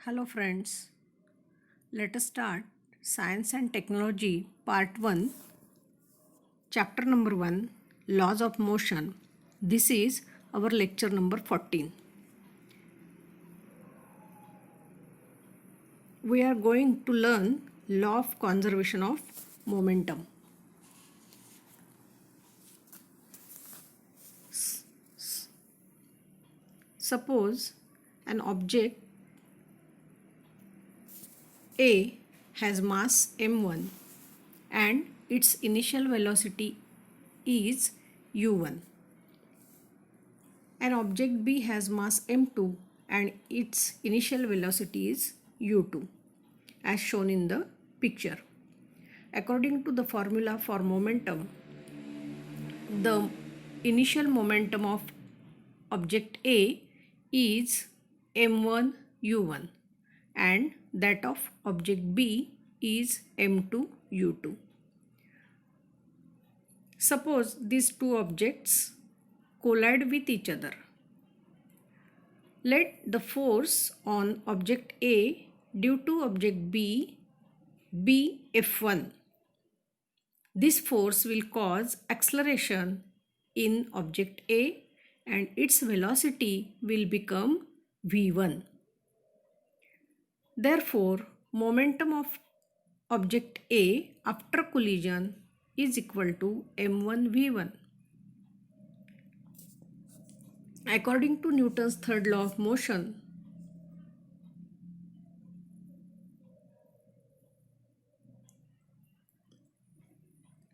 Hello friends, let us start Science and Technology Part 1, Chapter number 1, Laws of Motion. This is our lecture number 14. We are going to learn Law of Conservation of Momentum. Suppose an object A has mass m1 and its initial velocity is u1. An object B has mass m2 and its initial velocity is u2 as shown in the picture. According to the formula for momentum, the initial momentum of object A is m1 u1 and that of object B is m2 u2. Suppose these two objects collide with each other. Let the force on object A due to object B be F1. This force will cause acceleration in object A and its velocity will become v1. Therefore, momentum of object A after collision is equal to m1 v1. According to Newton's third law of motion,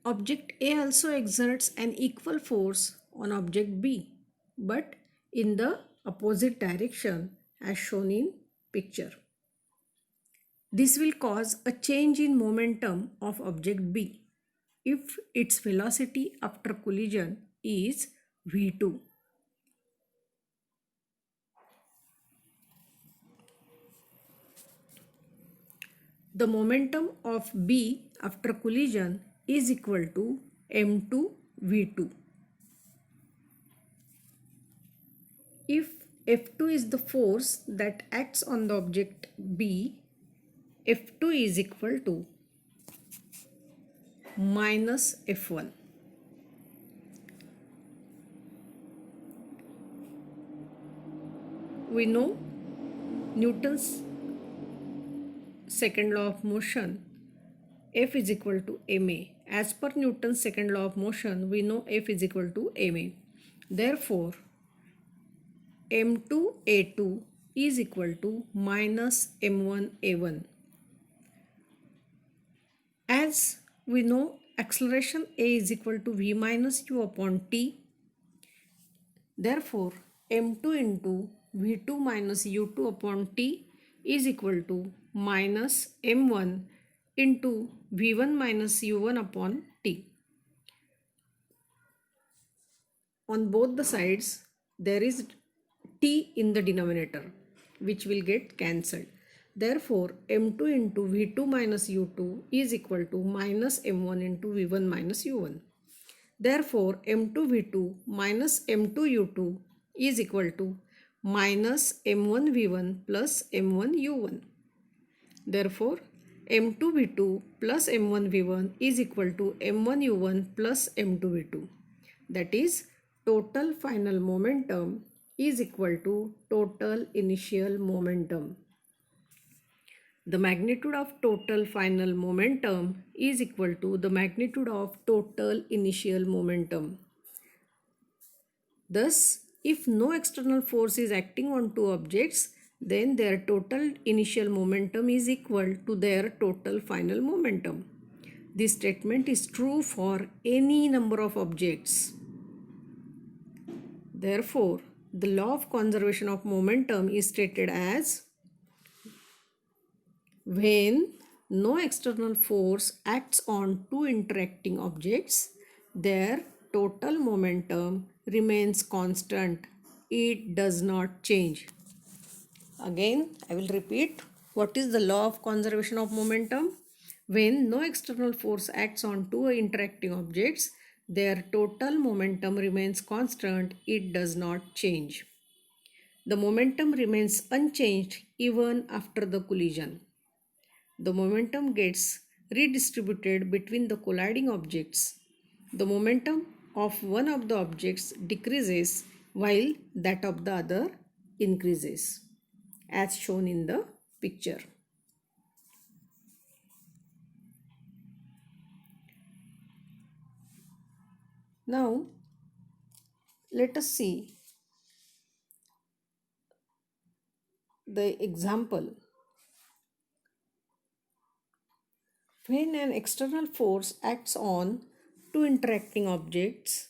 object A also exerts an equal force on object B, but in the opposite direction as shown in picture. This will cause a change in momentum of object B if its velocity after collision is v2. The momentum of B after collision is equal to m2 v2. If F2 is the force that acts on the object B, F2 is equal to minus F1. We know Newton's second law of motion, F is equal to ma. As per Newton's second law of motion, we know F is equal to ma. Therefore, m2a2 is equal to minus m1a1. As we know, acceleration A is equal to v minus u upon t. Therefore, m2 into v2 minus u2 upon t is equal to minus m1 into v1 minus u1 upon t. On both the sides, there is t in the denominator, which will get cancelled. Therefore, m2 into v2 minus u2 is equal to minus m1 into v1 minus u1. Therefore, m2 v2 minus m2 u2 is equal to minus m1 v1 plus m1 u1. Therefore, m2 v2 plus m1 v1 is equal to m1 u1 plus m2 v2. That is, total final momentum is equal to total initial momentum. The magnitude of total final momentum is equal to the magnitude of total initial momentum. Thus, if no external force is acting on two objects, then their total initial momentum is equal to their total final momentum. This statement is true for any number of objects. Therefore, the law of conservation of momentum is stated as when no external force acts on two interacting objects, their total momentum remains constant. It does not change. Again, I will repeat. What is the law of conservation of momentum? When no external force acts on two interacting objects, their total momentum remains constant. It does not change. The momentum remains unchanged even after the collision. The momentum gets redistributed between the colliding objects. The momentum of one of the objects decreases while that of the other increases, as shown in the picture. Now, let us see the example. When an external force acts on two interacting objects,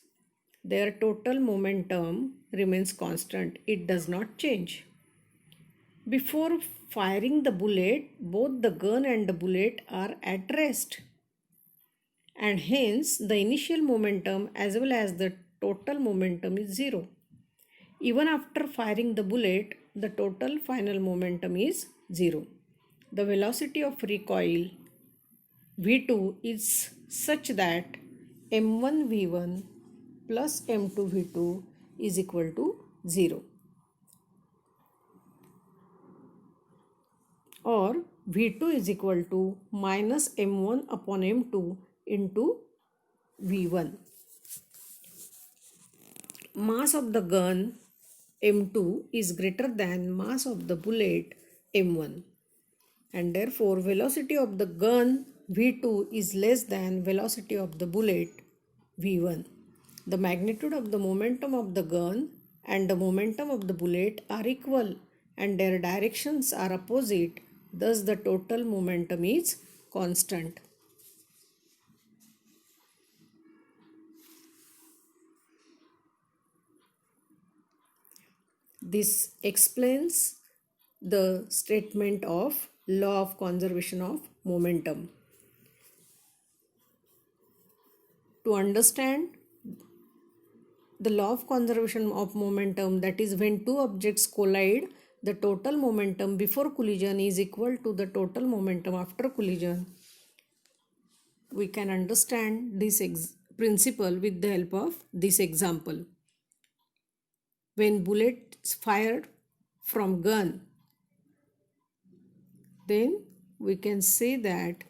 their total momentum remains constant. It does not change. Before firing the bullet, both the gun and the bullet are at rest, and hence the initial momentum as well as the total momentum is zero. Even after firing the bullet, the total final momentum is zero. The velocity of recoil V2 is such that m1 v1 plus m2 v2 is equal to 0, or v2 is equal to minus m1 upon m2 into v1. Mass of the gun m2 is greater than mass of the bullet m1, and therefore velocity of the gun v2 is less than velocity of the bullet v1. The magnitude of the momentum of the gun and the momentum of the bullet are equal and their directions are opposite, thus the total momentum is constant. This explains the statement of law of conservation of momentum. To understand the law of conservation of momentum, that is when two objects collide, the total momentum before collision is equal to the total momentum after collision. We can understand this principle with the help of this example. When bullets fired from gun, then we can say that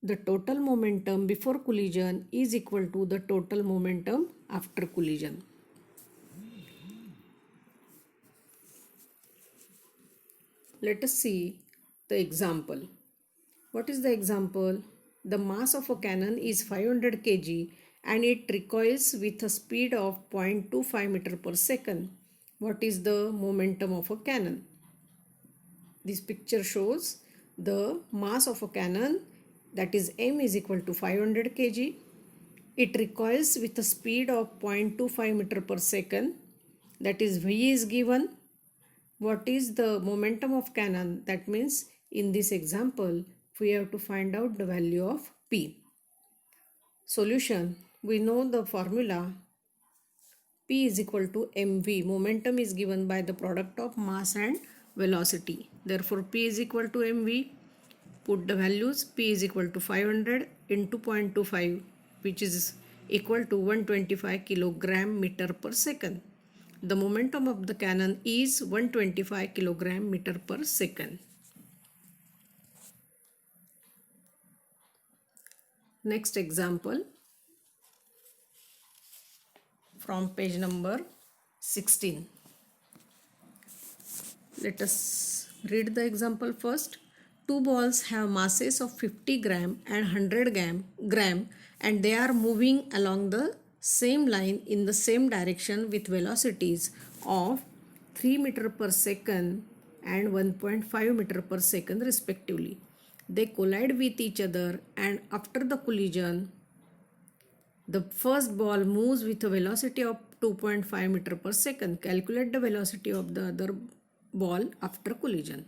the total momentum before collision is equal to the total momentum after collision. Let us see the example. What is the example? The mass of a cannon is 500 kg and it recoils with a speed of 0.25 meter per second. What is the momentum of a cannon? This picture shows the mass of a cannon, that is m is equal to 500 kg. It recoils with a speed of 0.25 meter per second, that is v is given. What is the momentum of cannon? That means in this example we have to find out the value of p. Solution. We know the formula. P is equal to mv. Momentum is given by the product of mass and velocity. Therefore P is equal to mv. Put the values. P is equal to 500 into 0.25, which is equal to 125 kilogram meter per second. The momentum of the cannon is 125 kilogram meter per second. Next example from page number 16. Let us read the example first. Two balls have masses of 50 gram and 100 gram and they are moving along the same line in the same direction with velocities of 3 meter per second and 1.5 meter per second respectively. They collide with each other and after the collision, the first ball moves with a velocity of 2.5 meter per second. Calculate the velocity of the other ball after collision.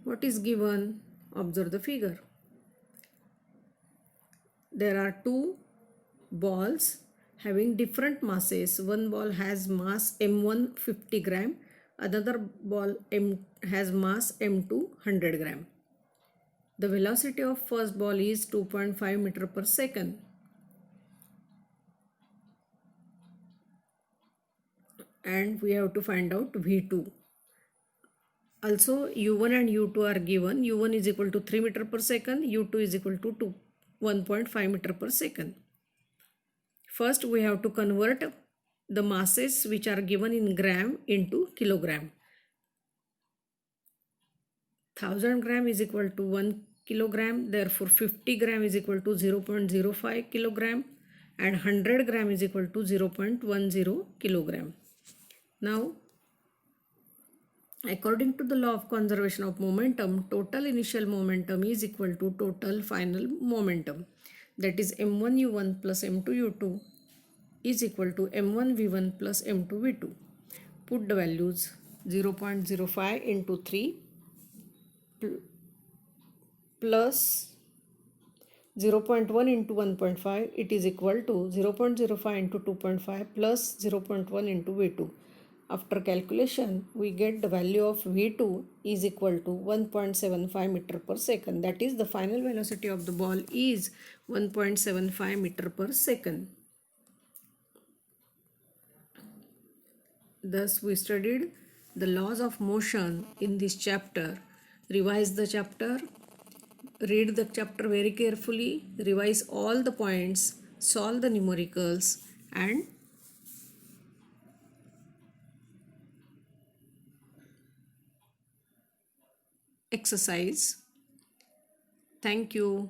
What is given? Observe the figure. There are two balls having different masses. One ball has mass m1 50 gram, another ball has mass m2 100 gram. The velocity of first ball is 2.5 meter per second. and we have to find out V2. Also U1 and U2 are given. U1 is equal to 3 meter per second, U2 is equal to 1.5 meter per second. First we have to convert the masses which are given in gram into kilogram. 1000 gram is equal to 1 kilogram, therefore 50 gram is equal to 0.05 kilogram and 100 gram is equal to 0.10 kilogram. Now, according to the law of conservation of momentum, total initial momentum is equal to total final momentum. That is m1u1 plus m2u2 is equal to m1v1 plus m2v2. Put the values 0.05 into 3 plus 0.1 into 1.5, it is equal to 0.05 into 2.5 plus 0.1 into V2. After calculation, we get the value of V2 is equal to 1.75 meter per second. That is, the final velocity of the ball is 1.75 meter per second. Thus, we studied the laws of motion in this chapter. Revise the chapter. Read the chapter very carefully, revise all the points, solve the numericals and exercise. Thank you.